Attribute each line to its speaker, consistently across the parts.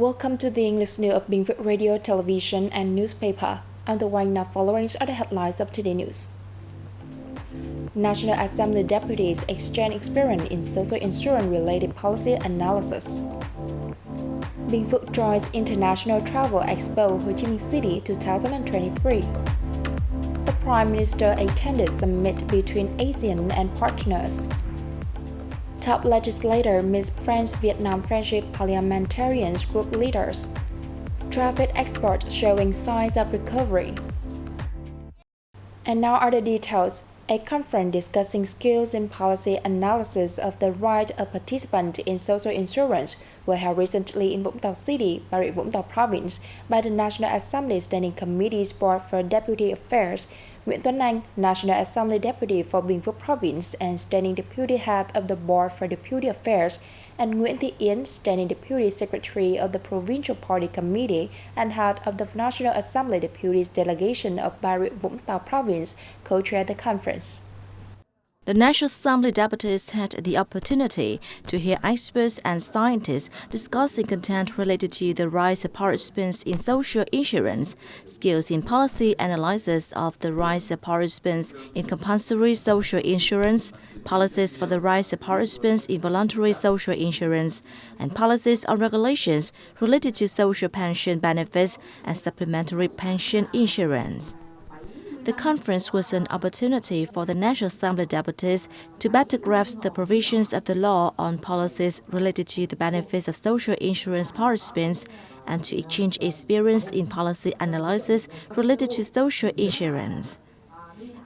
Speaker 1: Welcome to the English news of Binh Phuoc Radio, television, and newspaper. I'm the one now following are the headlines of today's news. National Assembly deputies exchange experience in social insurance-related policy analysis. Binh Phuoc joins International Travel Expo Ho Chi Minh City 2023. The Prime Minister attended summit between ASEAN and partners. Top legislator meets France-Vietnam Friendship Parliamentarians group leaders. Traffic export showing signs of recovery. And now are the details. A conference discussing skills and policy analysis of the right of participants in social insurance was held recently in Vũng Tàu City, Bà Rịa Vũng Tàu Province by the National Assembly Standing Committee's Board for Deputy Affairs, Nguyễn Tuấn Anh, National Assembly Deputy for Binh Phuoc Province and Standing Deputy Head of the Board for Deputy Affairs, and Nguyễn Thị Yến, Standing Deputy Secretary of the Provincial Party Committee and Head of the National Assembly Deputies Delegation of Bà Rịa Vũng Tàu Province, co-chaired the conference.
Speaker 2: The National Assembly deputies had the opportunity to hear experts and scientists discussing content related to the rights of participants in social insurance, skills in policy analysis of the rights of participants in compulsory social insurance, policies for the rights of participants in voluntary social insurance, and policies on regulations related to social pension benefits and supplementary pension insurance. The conference was an opportunity for the National Assembly deputies to better grasp the provisions of the law on policies related to the benefits of social insurance participants and to exchange experience in policy analysis related to social insurance.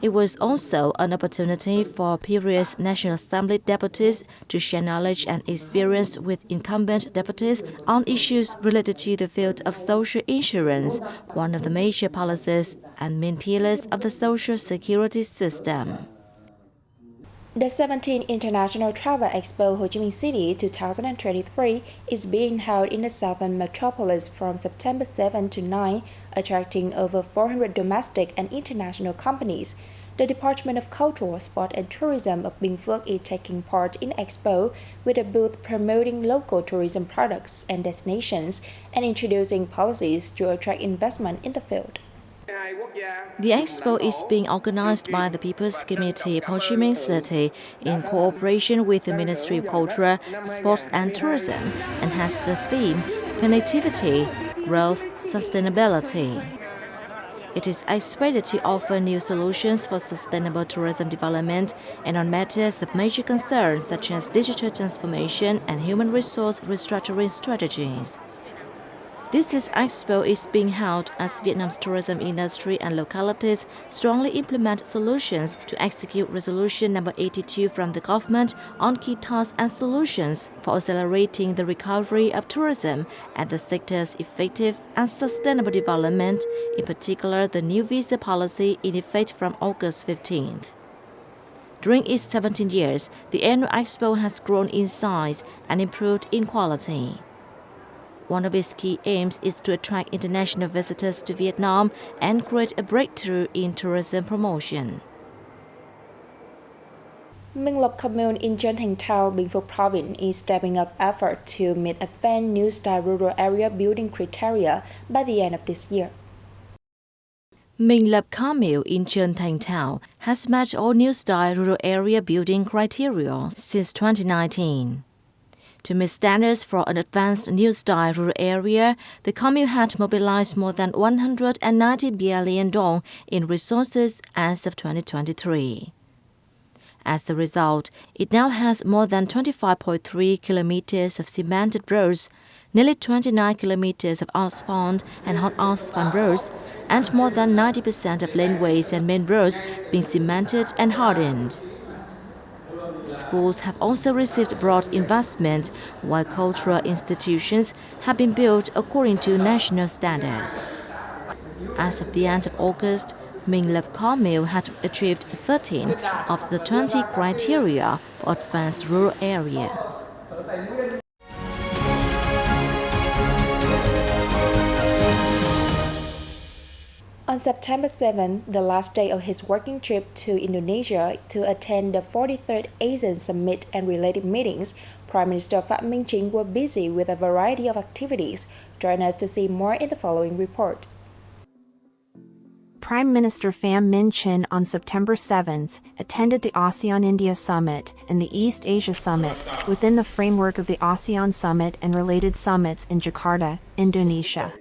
Speaker 2: It was also an opportunity for previous National Assembly deputies to share knowledge and experience with incumbent deputies on issues related to the field of social insurance, one of the major policies and main pillars of the social security system.
Speaker 1: The 17th International Travel Expo Ho Chi Minh City 2023 is being held in the southern metropolis from September 7 to 9, attracting over 400 domestic and international companies. The Department of Culture, Sport and Tourism of Binh Phuoc is taking part in Expo with a booth promoting local tourism products and destinations and introducing policies to attract investment in the field.
Speaker 2: The Expo is being organized by the People's Committee of Ho Chi Minh City in cooperation with the Ministry of Culture, Sports and Tourism and has the theme Connectivity, Growth, Sustainability. It is expected to offer new solutions for sustainable tourism development and on matters of major concern such as digital transformation and human resource restructuring strategies. This year's Expo is being held as Vietnam's tourism industry and localities strongly implement solutions to execute Resolution number 82 from the government on key tasks and solutions for accelerating the recovery of tourism and the sector's effective and sustainable development, in particular the new visa policy in effect from August 15th. During its 17 years, the annual Expo has grown in size and improved in quality. One of its key aims is to attract international visitors to Vietnam and create a breakthrough in tourism promotion.
Speaker 1: Minh commune in Thanh Town, Binh Phuoc Province is stepping up effort to meet advanced new style rural area building criteria by the end of this year.
Speaker 2: Minh commune in Thanh Town has met all new style rural area building criteria since 2019. To meet standards for an advanced new style rural area, the commune had mobilized more than 190 billion dong in resources as of 2023. As a result, it now has more than 25.3 kilometers of cemented roads, nearly 29 kilometers of asphalt and hot asphalt roads, and more than 90% of laneways and main roads being cemented and hardened. Schools have also received broad investment, while cultural institutions have been built according to national standards. As of the end of August, Minh commune had achieved 13 of the 20 criteria for advanced rural areas.
Speaker 1: On September 7, the last day of his working trip to Indonesia to attend the 43rd ASEAN Summit and related meetings, Prime Minister Phạm Minh Chính was busy with a variety of activities. Join us to see more in the following report.
Speaker 3: Prime Minister Pham Minh Chinh on September 7th attended the ASEAN-India Summit and the East Asia Summit within the framework of the ASEAN Summit and related summits in Jakarta, Indonesia.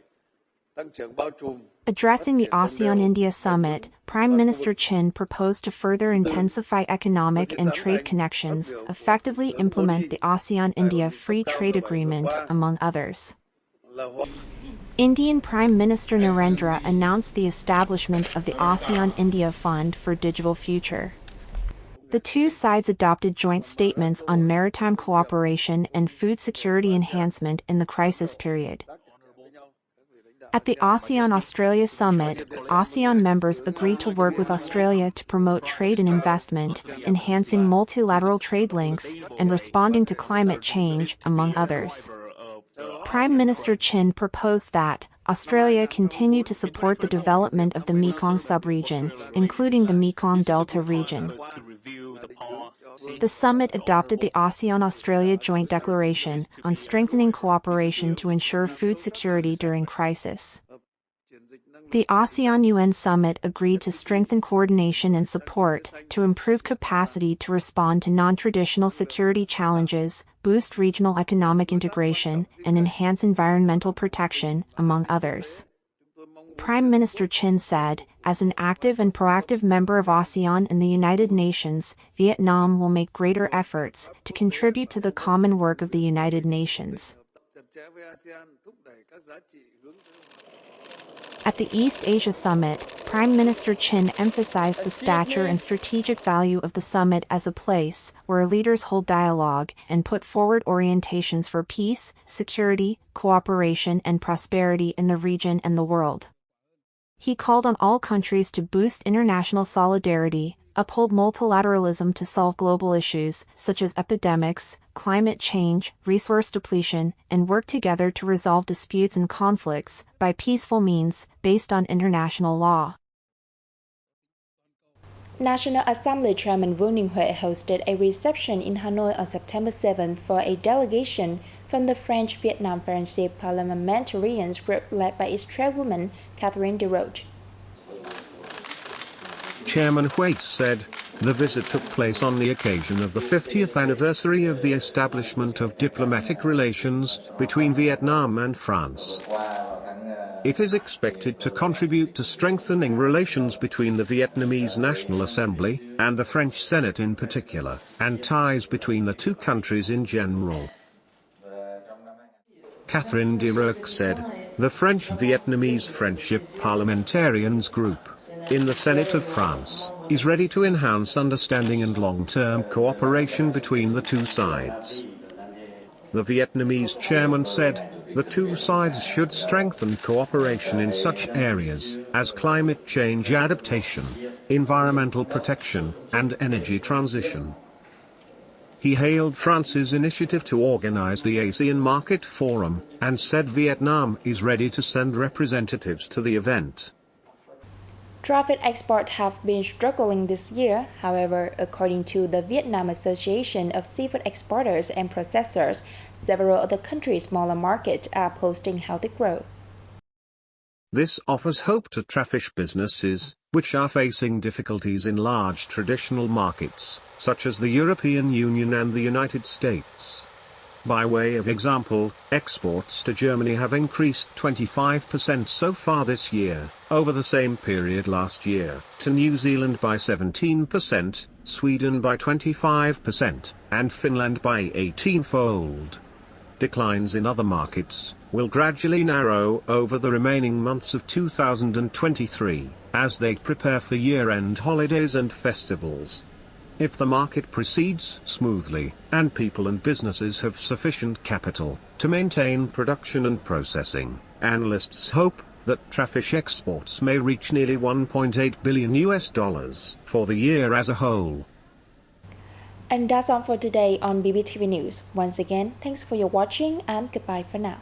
Speaker 3: Addressing the ASEAN-India Summit, Prime Minister Chinh proposed to further intensify economic and trade connections, effectively implement the ASEAN-India Free Trade Agreement, among others. Indian Prime Minister Narendra announced the establishment of the ASEAN-India Fund for Digital Future. The two sides adopted joint statements on maritime cooperation and food security enhancement in the crisis period. At the ASEAN-Australia Summit, ASEAN members agreed to work with Australia to promote trade and investment, enhancing multilateral trade links, and responding to climate change, among others. Prime Minister Chinh proposed that Australia continue to support the development of the Mekong sub-region, including the Mekong Delta region. The summit adopted the ASEAN-Australia Joint Declaration on strengthening cooperation to ensure food security during crisis. The ASEAN-UN Summit agreed to strengthen coordination and support to improve capacity to respond to non-traditional security challenges, boost regional economic integration, and enhance environmental protection, among others. Prime Minister Chinh said, as an active and proactive member of ASEAN and the United Nations, Vietnam will make greater efforts to contribute to the common work of the United Nations. At the East Asia Summit, Prime Minister Chinh emphasized the stature and strategic value of the summit as a place where leaders hold dialogue and put forward orientations for peace, security, cooperation, and prosperity in the region and the world. He called on all countries to boost international solidarity, uphold multilateralism to solve global issues such as epidemics, climate change, resource depletion, and work together to resolve disputes and conflicts by peaceful means based on international law.
Speaker 1: National Assembly Chairman Vương Đình Huệ hosted a reception in Hanoi on September 7 for a delegation from the French-Vietnam Friendship Parliamentarians group led by its chairwoman, Catherine Desroches.
Speaker 4: Chairman Huệ said, the visit took place on the occasion of the 50th anniversary of the establishment of diplomatic relations between Vietnam and France. It is expected to contribute to strengthening relations between the Vietnamese National Assembly and the French Senate in particular, and ties between the two countries in general. Catherine Desroches said, the French-Vietnamese Friendship Parliamentarians Group, in the Senate of France, is ready to enhance understanding and long-term cooperation between the two sides. The Vietnamese chairman said, the two sides should strengthen cooperation in such areas as climate change adaptation, environmental protection, and energy transition. He hailed France's initiative to organize the ASEAN Market Forum, and said Vietnam is ready to send representatives to the event.
Speaker 1: Traffic exports have been struggling this year. However, according to the Vietnam Association of Seafood Exporters and Processors, several of the country's smaller markets are posting healthy growth.
Speaker 4: This offers hope to traffic businesses, which are facing difficulties in large traditional markets, such as the European Union and the United States. By way of example, exports to Germany have increased 25% so far this year, over the same period last year, to New Zealand by 17%, Sweden by 25%, and Finland by 18-fold. Declines in other markets will gradually narrow over the remaining months of 2023, as they prepare for year-end holidays and festivals. If the market proceeds smoothly, and people and businesses have sufficient capital to maintain production and processing, analysts hope that traffic exports may reach nearly $1.8 billion for the year as a whole.
Speaker 1: And that's all for today on BPTV News. Once again, thanks for your watching and goodbye for now.